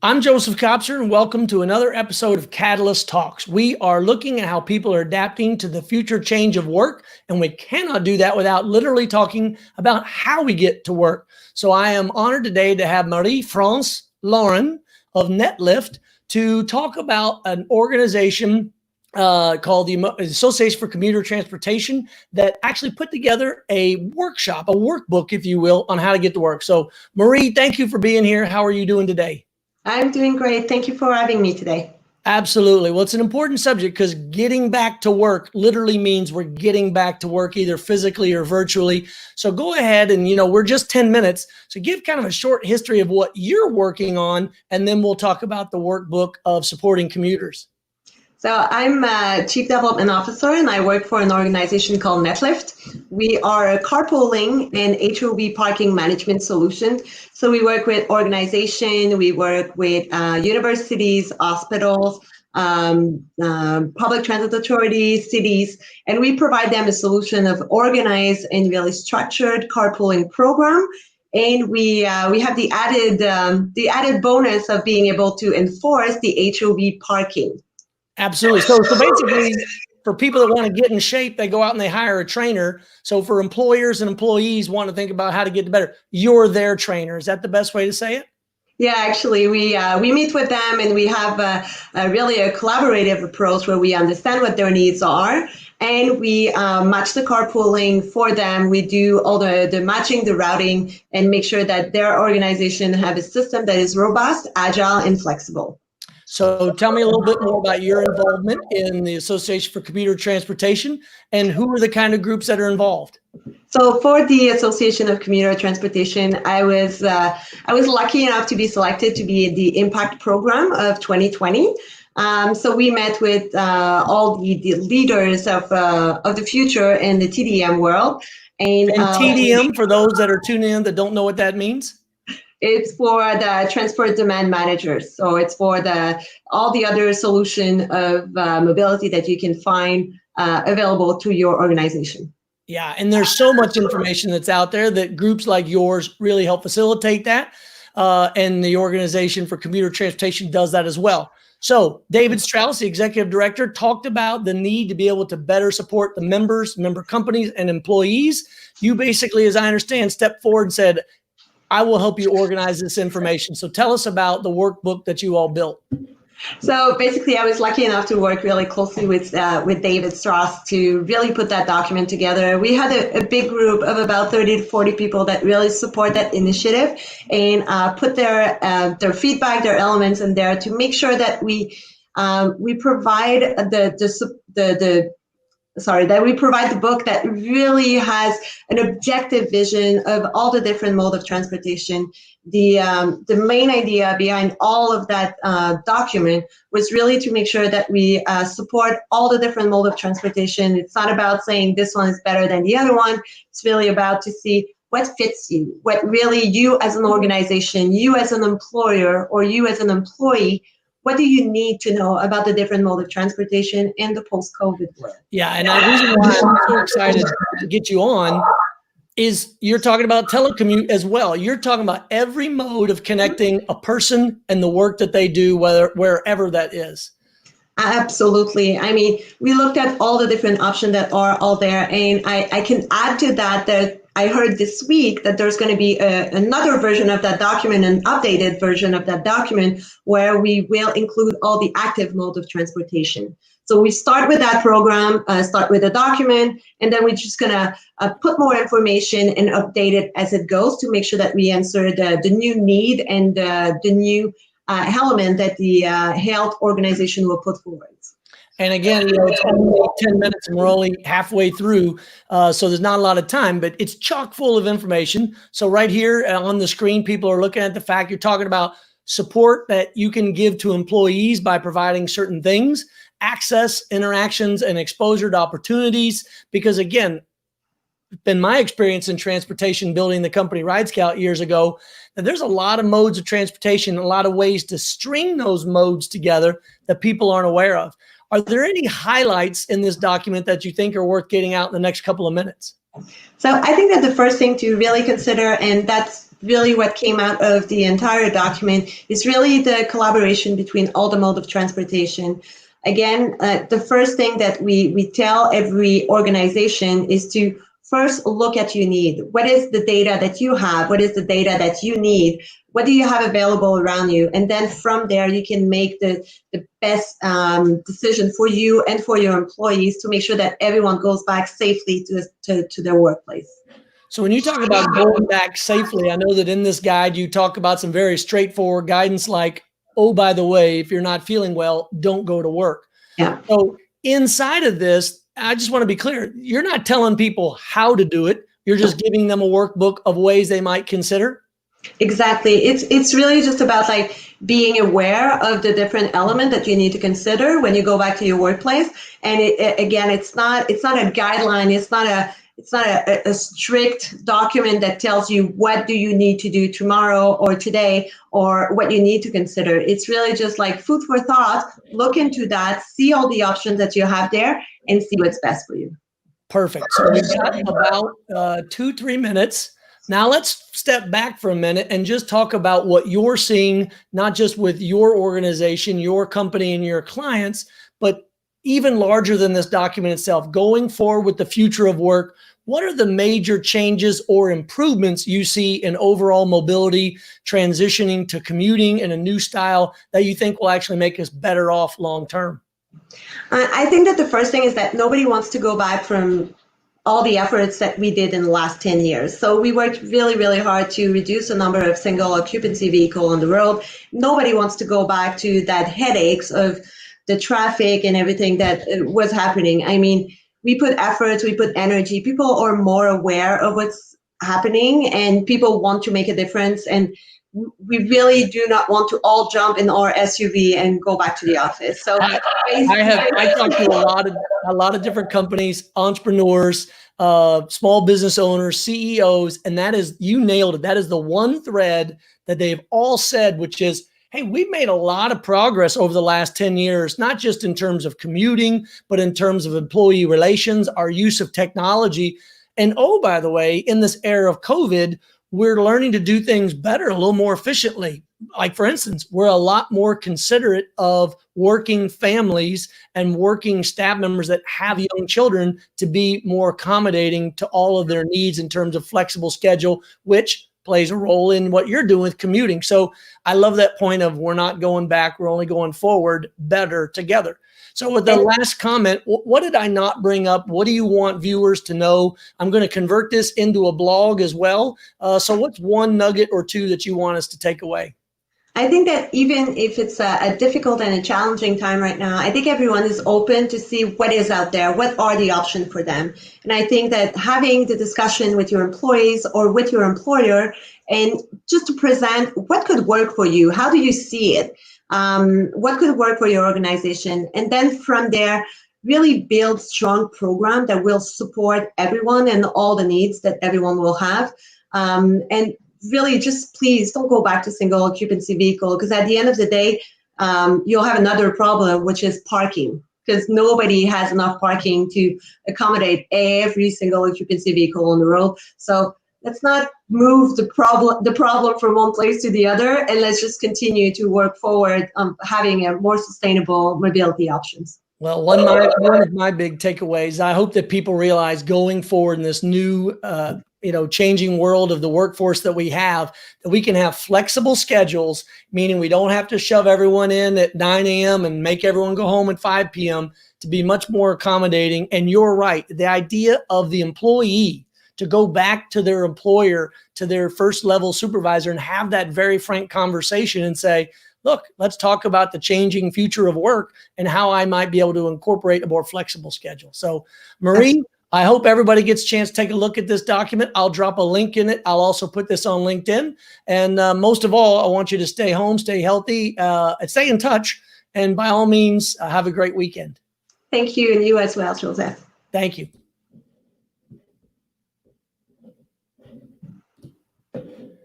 I'm Joseph Kopser, and welcome to another episode of Catalyst Talks. We are looking at how people are adapting to the future change of work, and we cannot do that without literally talking about how we get to work. So I am honored today to have Marie-France Laurin of Netlift to talk about an organization called the Association for Commuter Transportation that actually put together a workshop, a workbook, if you will, on how to get to work. So Marie, thank you for being here. How are you doing today? I'm doing great. Thank you for having me today. Absolutely. Well, it's an important subject because getting back to work literally means we're getting back to work either physically or virtually. So go ahead and, we're just 10 minutes. So give kind of a short history of what you're working on, and then we'll talk about the workbook of supporting commuters. So I'm a Chief Development Officer, and I work for an organization called Netlift. We are a carpooling and HOV parking management solution. So we work with organizations, we work with universities, hospitals, public transit authorities, cities, and we provide them a solution of organized and really structured carpooling program. And we have the added bonus of being able to enforce the HOV parking. Absolutely. So basically, for people that want to get in shape, they go out and they hire a trainer. So for employers and employees want to think about how to get better, you're their trainer. Is that the best way to say it? Yeah, actually, we meet with them, and we have really a collaborative approach where we understand what their needs are, and we match the carpooling for them. We do all the matching, the routing, and make sure that their organization have a system that is robust, agile, and flexible. So tell me a little bit more about your involvement in the Association for Commuter Transportation, and who are the kind of groups that are involved? So for the Association of Commuter Transportation, I was lucky enough to be selected to be in the Impact Program of 2020. So we met with all the leaders of the future in the TDM world. And TDM, for those that are tuning in that don't know what that means? It's for the transport demand managers. So it's for all the other solution of mobility that you can find available to your organization. Yeah, and there's so much information that's out there that groups like yours really help facilitate that. And the Organization for Commuter Transportation does that as well. So David Strauss, the executive director, talked about the need to be able to better support the members, member companies, and employees. You basically, as I understand, stepped forward and said, I will help you organize this information. So tell us about the workbook that you all built. So basically, I was lucky enough to work really closely with David Strauss to really put that document together. We had a big group of about 30 to 40 people that really support that initiative and put their feedback, their elements in there to make sure that we provide that we provide the book that really has an objective vision of all the different modes of transportation. The main idea behind all of that document was really to make sure that we support all the different modes of transportation. It's not about saying this one is better than the other one. It's really about to see what fits you, what really you as an organization, you as an employer, or you as an employee, what do you need to know about the different mode of transportation in the post-COVID world? Yeah, and the reason why I'm so excited to get you on is you're talking about telecommute as well. You're talking about every mode of connecting a person and the work that they do, wherever that is. Absolutely. I mean, we looked at all the different options that are all there, and I can add to that I heard this week that there's going to be another version of that document, an updated version of that document, where we will include all the active mode of transportation. So we start with that program, start with a document, and then we're just going to put more information and update it as it goes to make sure that we answer the new need and the new element that the health organization will put forward. And again, it's only 10 minutes and we're only halfway through, so there's not a lot of time, but it's chock full of information. So right here on the screen, people are looking at the fact you're talking about support that you can give to employees by providing certain things, access, interactions, and exposure to opportunities. Because again, been my experience in transportation, building the company Ride Scout years ago, that there's a lot of modes of transportation, a lot of ways to string those modes together that people aren't aware of. Are there any highlights in this document that you think are worth getting out in the next couple of minutes? So I think that the first thing to really consider, and that's really what came out of the entire document is really the collaboration between all the mode of transportation. Again, the first thing that we tell every organization is to first look at your need. What is the data that you have? What is the data that you need? What do you have available around you? And then from there, you can make the best decision for you and for your employees to make sure that everyone goes back safely to their workplace. So when you talk about going back safely, I know that in this guide, you talk about some very straightforward guidance like, oh, by the way, if you're not feeling well, don't go to work. Yeah. So inside of this, I just want to be clear. You're not telling people how to do it. You're just giving them a workbook of ways they might consider. Exactly. It's really just about like being aware of the different element that you need to consider when you go back to your workplace. And again, it's not a guideline. It's not a strict document that tells you what do you need to do tomorrow or today or what you need to consider. It's really just like food for thought. Look into that, see all the options that you have there, and see what's best for you. Perfect. So we've got about 2-3 minutes. Now let's step back for a minute and just talk about what you're seeing, not just with your organization, your company, and your clients, but even larger than this document itself, going forward with the future of work. What are the major changes or improvements you see in overall mobility, transitioning to commuting in a new style that you think will actually make us better off long term? I think that the first thing is that nobody wants to go back from all the efforts that we did in the last 10 years. So we worked really, really hard to reduce the number of single occupancy vehicles on the road. Nobody wants to go back to that headaches of the traffic and everything that was happening. I mean, we put efforts, we put energy. People are more aware of what's happening and people want to make a difference. And we really do not want to all jump in our SUV and go back to the office. So I talked to a lot of different companies, entrepreneurs, small business owners, CEOs, and that is, you nailed it. That is the one thread that they've all said, which is, hey, we've made a lot of progress over the last 10 years, not just in terms of commuting, but in terms of employee relations, our use of technology. And oh, by the way, in this era of COVID, we're learning to do things better, a little more efficiently. Like, for instance, we're a lot more considerate of working families and working staff members that have young children to be more accommodating to all of their needs in terms of flexible schedule, which plays a role in what you're doing with commuting. So I love that point of we're not going back, we're only going forward better together. So with the last comment, what did I not bring up? What do you want viewers to know? I'm going to convert this into a blog as well. So what's one nugget or two that you want us to take away? I think that even if it's a difficult and a challenging time right now, I think everyone is open to see what is out there, what are the options for them. And I think that having the discussion with your employees or with your employer and just to present what could work for you, how do you see it? What could work for your organization? And then from there, really build strong program that will support everyone and all the needs that everyone will have. And really just please don't go back to single occupancy vehicle, because at the end of the day, you'll have another problem, which is parking, because nobody has enough parking to accommodate every single occupancy vehicle on the road. So let's not move the problem from one place to the other, and let's just continue to work forward having a more sustainable mobility options. Well, one of my big takeaways, I hope that people realize going forward in this new, changing world of the workforce that we have, that we can have flexible schedules, meaning we don't have to shove everyone in at 9 a.m. and make everyone go home at 5 p.m. to be much more accommodating. And you're right. The idea of the employee to go back to their employer, to their first level supervisor and have that very frank conversation and say, look, let's talk about the changing future of work and how I might be able to incorporate a more flexible schedule. So Marie, I hope everybody gets a chance to take a look at this document. I'll drop a link in it. I'll also put this on LinkedIn. And most of all, I want you to stay home, stay healthy, and stay in touch. And by all means, have a great weekend. Thank you. And you as well, Joseph. Thank you.